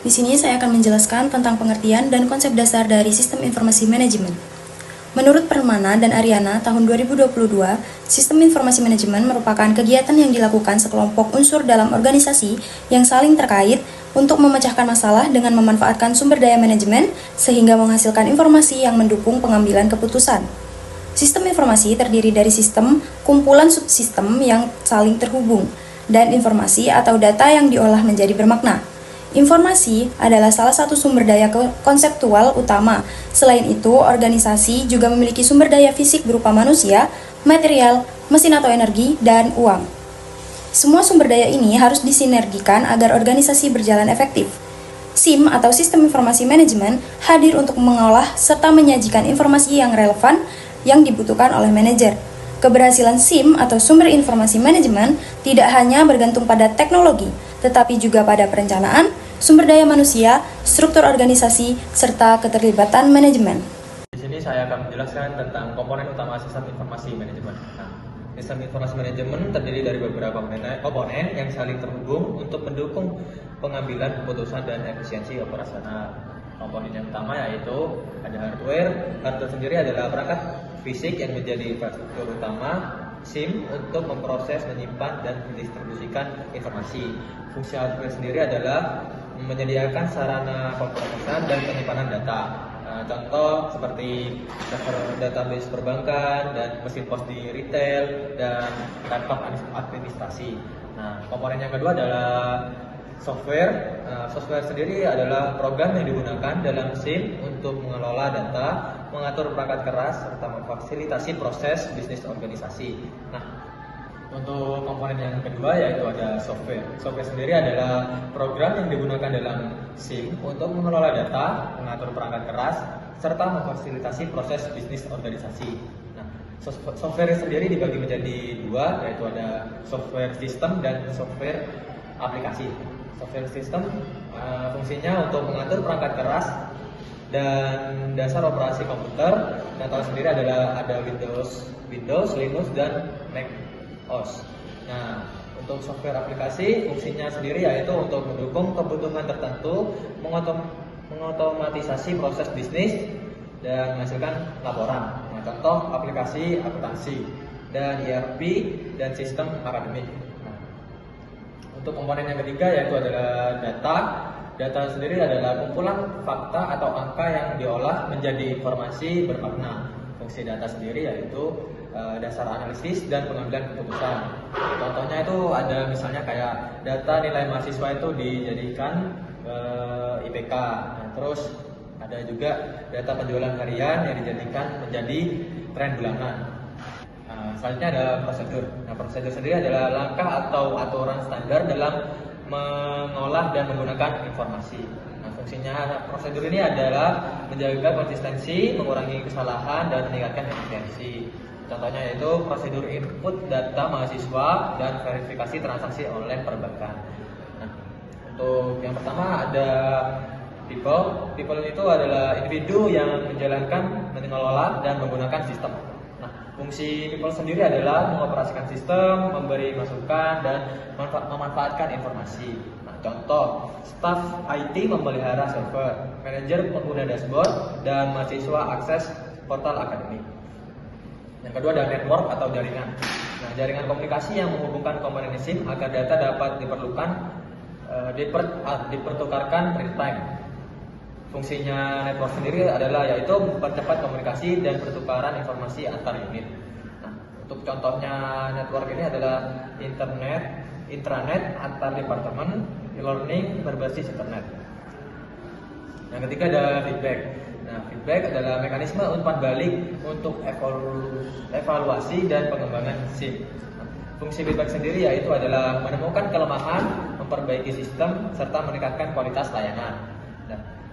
Di sini saya akan menjelaskan tentang pengertian dan konsep dasar dari Sistem Informasi Manajemen. Menurut Permana dan Ariana tahun 2022, Sistem Informasi Manajemen merupakan kegiatan yang dilakukan sekelompok unsur dalam organisasi yang saling terkait untuk memecahkan masalah dengan memanfaatkan sumber daya manajemen sehingga menghasilkan informasi yang mendukung pengambilan keputusan. Sistem informasi terdiri dari sistem, kumpulan subsistem yang saling terhubung, dan informasi atau data yang diolah menjadi bermakna. Informasi adalah salah satu sumber daya konseptual utama. Selain itu, organisasi juga memiliki sumber daya fisik berupa manusia, material, mesin atau energi, dan uang. Semua sumber daya ini harus disinergikan agar organisasi berjalan efektif. SIM atau Sistem Informasi Manajemen hadir untuk mengolah serta menyajikan informasi yang relevan yang dibutuhkan oleh manajer. Keberhasilan SIM atau Sumber Informasi Manajemen tidak hanya bergantung pada teknologi, tetapi juga pada perencanaan, sumber daya manusia, struktur organisasi, serta keterlibatan manajemen. Di sini saya akan menjelaskan tentang komponen utama sistem informasi manajemen. Nah, sistem informasi manajemen terdiri dari beberapa komponen yang saling terhubung untuk mendukung pengambilan keputusan dan efisiensi operasional. Komponen yang pertama yaitu ada hardware. Hardware sendiri adalah perangkat fisik yang menjadi infrastruktur utama SIM untuk memproses, menyimpan, dan mendistribusikan informasi. Fungsi hardware sendiri adalah menyediakan sarana pemrosesan dan penyimpanan data. Contoh seperti server database perbankan dan mesin pos di retail dan laptop administrasi. Nah, komponen yang kedua adalah software. Software sendiri adalah program yang digunakan dalam SIM untuk mengelola data, mengatur perangkat keras, serta memfasilitasi proses bisnis organisasi. Nah, untuk komponen yang kedua yaitu ada software. Software sendiri adalah program yang digunakan dalam SIM untuk mengelola data, mengatur perangkat keras, serta memfasilitasi proses bisnis organisasi. Nah, software sendiri dibagi menjadi dua, yaitu ada software sistem dan software aplikasi. Software system fungsinya untuk mengatur perangkat keras dan dasar operasi komputer. Contoh sendiri adalah ada Windows, Linux, dan Mac OS. Nah, untuk software aplikasi fungsinya sendiri yaitu untuk mendukung kebutuhan tertentu, mengotomatisasi proses bisnis dan menghasilkan laporan. Nah, contoh aplikasi akuntansi dan ERP dan sistem akademik. Untuk komponen yang ketiga yaitu adalah data. Data sendiri adalah kumpulan fakta atau angka yang diolah menjadi informasi bermakna. Fungsi data sendiri yaitu dasar analisis dan pengambilan keputusan. Contohnya itu ada misalnya kayak data nilai mahasiswa itu dijadikan IPK. Nah, terus ada juga data penjualan harian yang dijadikan menjadi tren bulanan. Selanjutnya ada prosedur. Nah, prosedur sendiri adalah langkah atau aturan standar dalam mengolah dan menggunakan informasi. Nah, fungsinya prosedur ini adalah menjaga konsistensi, mengurangi kesalahan, dan meningkatkan efisiensi. Contohnya yaitu prosedur input data mahasiswa dan verifikasi transaksi online perbankan. Nah, untuk yang pertama ada people. People itu adalah individu yang menjalankan, mengelola, dan menggunakan sistem. Fungsi people sendiri adalah mengoperasikan sistem, memberi masukan, dan memanfaatkan informasi. Nah, contoh, staf IT memelihara server, manajer pengguna dashboard, dan mahasiswa akses portal akademik. Yang kedua ada network atau jaringan. Nah, jaringan komunikasi yang menghubungkan komponen SIM agar data dapat dipertukarkan real time. Fungsinya network sendiri adalah yaitu mempercepat komunikasi dan pertukaran informasi antar unit. Nah, untuk contohnya network ini adalah intranet antar departemen, e-learning berbasis internet. Yang ketiga ada feedback. Nah, feedback adalah mekanisme umpan balik untuk evaluasi dan pengembangan SIM. Nah, fungsi feedback sendiri yaitu adalah menemukan kelemahan, memperbaiki sistem, serta meningkatkan kualitas layanan.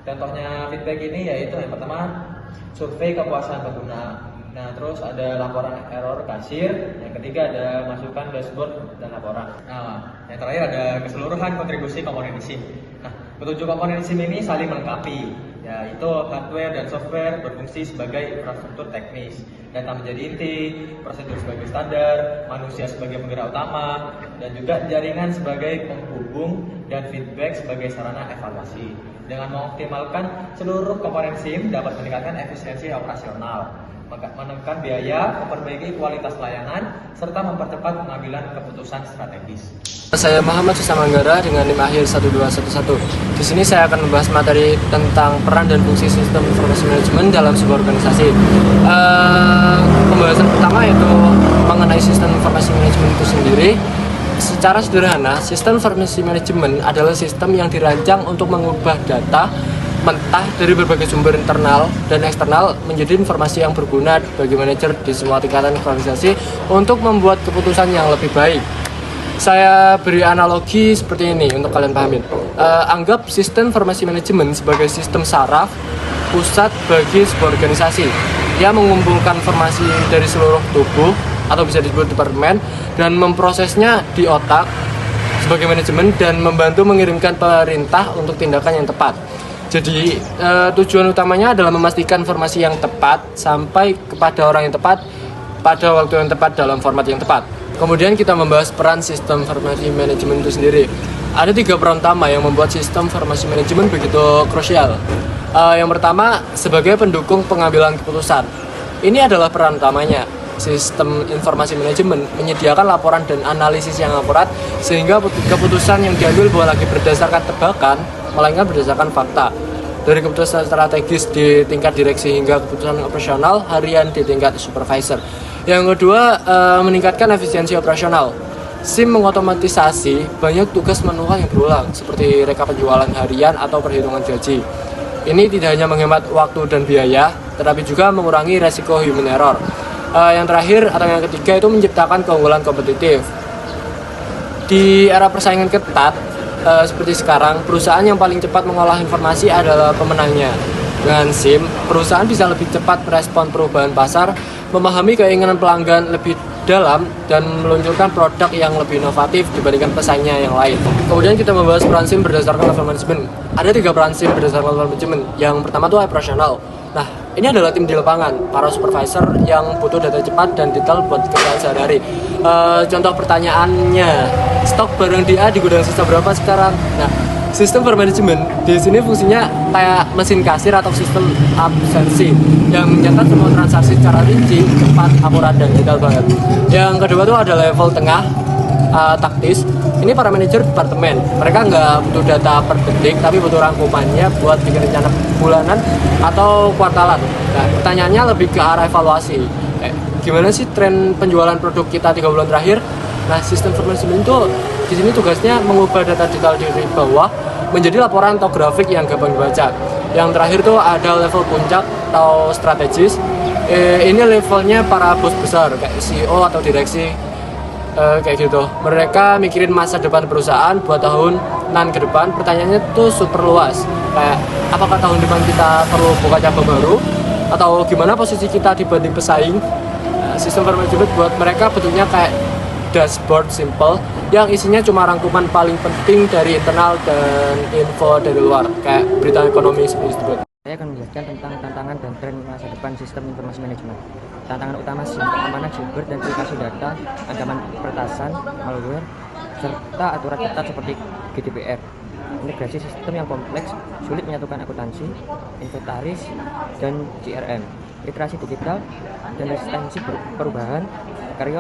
Contohnya feedback ini yaitu yang pertama survei kepuasan pengguna. Nah, terus ada laporan error kasir. Yang ketiga ada masukan dashboard dan laporan. Nah, yang terakhir ada keseluruhan kontribusi komponen SIM. Nah, ketujuh komponen SIM ini saling melengkapi, yaitu hardware dan software berfungsi sebagai infrastruktur teknis, data menjadi inti, prosedur sebagai standar, manusia sebagai penggerak utama, dan juga jaringan sebagai penghubung dan feedback sebagai sarana evaluasi. Dengan mengoptimalkan seluruh komponen SIM dapat meningkatkan efisiensi operasional, menekan biaya, memperbaiki kualitas layanan, serta mempercepat pengambilan keputusan strategis. Saya Muhammad Susamanggara dengan NIM akhir 1211. Di sini saya akan membahas materi tentang peran dan fungsi sistem informasi manajemen dalam sebuah organisasi. Pembahasan pertama yaitu mengenai sistem informasi manajemen itu sendiri. Secara sederhana, sistem informasi manajemen adalah sistem yang dirancang untuk mengubah data mentah dari berbagai sumber internal dan eksternal menjadi informasi yang berguna bagi manajer di semua tingkatan organisasi untuk membuat keputusan yang lebih baik. Saya beri analogi seperti ini untuk kalian pahamin. Anggap sistem informasi manajemen sebagai sistem saraf pusat bagi sebuah organisasi yang mengumpulkan informasi dari seluruh tubuh atau bisa disebut departemen dan memprosesnya di otak sebagai manajemen dan membantu mengirimkan perintah untuk tindakan yang tepat. Jadi tujuan utamanya adalah memastikan informasi yang tepat sampai kepada orang yang tepat pada waktu yang tepat dalam format yang tepat. Kemudian kita membahas peran sistem informasi manajemen itu sendiri. Ada 3 peran utama yang membuat sistem informasi manajemen begitu krusial. Yang pertama, sebagai pendukung pengambilan keputusan. Ini adalah peran utamanya. Sistem informasi manajemen menyediakan laporan dan analisis yang akurat sehingga keputusan yang diambil bukan lagi berdasarkan tebakan, melainkan berdasarkan fakta. Dari keputusan strategis di tingkat direksi hingga keputusan operasional harian di tingkat supervisor. Yang kedua, meningkatkan efisiensi operasional. SIM mengotomatisasi banyak tugas manual yang berulang, seperti rekap penjualan harian atau perhitungan gaji. Ini tidak hanya menghemat waktu dan biaya, tetapi juga mengurangi resiko human error. Yang terakhir atau yang ketiga itu menciptakan keunggulan kompetitif. Di era persaingan ketat, seperti sekarang, perusahaan yang paling cepat mengolah informasi adalah pemenangnya. Dengan SIM, perusahaan bisa lebih cepat merespon perubahan pasar, memahami keinginan pelanggan lebih dalam, dan meluncurkan produk yang lebih inovatif dibandingkan pesaingnya yang lain. Kemudian kita membahas peran SIM berdasarkan level manajemen. Ada 3 peran SIM berdasarkan level manajemen. Yang pertama itu operasional. Nah, ini adalah tim di lapangan, para supervisor yang butuh data cepat dan detail buat kerjaan sehari-hari. Contoh pertanyaannya, stok barang di A di gudang sisa berapa sekarang? Nah, sistem manajemen di sini fungsinya kayak mesin kasir atau sistem absensi yang mencatat semua transaksi secara rinci, cepat, akurat, dan detail banget. Yang kedua tuh ada level tengah, taktis. Ini para manajer departemen, mereka nggak butuh data per detik, tapi butuh rangkumannya buat bikin rencana bulanan atau kuartalan. Nah, pertanyaannya lebih ke arah evaluasi. Gimana sih tren penjualan produk kita 3 bulan terakhir? Nah, sistem manajemen itu di sini tugasnya mengubah data detail dari bawah menjadi laporan atau grafik yang gampang dibaca. Yang terakhir tuh ada level puncak atau strategis. Ini levelnya para bos besar kayak CEO atau direksi. Kayak gitu. Mereka mikirin masa depan perusahaan buat tahunan ke depan. Pertanyaannya tuh super luas. Kayak apakah tahun depan kita perlu buka cabang baru atau gimana posisi kita dibanding pesaing. Sistem manajemen buat mereka bentuknya kayak dashboard simple yang isinya cuma rangkuman paling penting dari internal dan info dari luar kayak berita ekonomi seperti itu. Saya akan menjelaskan tentang tantangan dan tren masa depan sistem informasi manajemen. Tantangan utama keamanan cyber dan privasi data, ancaman peretasan, malware, serta aturan ketat seperti GDPR. Integrasi sistem yang kompleks, sulit menyatukan akuntansi, inventaris, dan CRM. Literasi digital dan resistensi perubahan, karyawan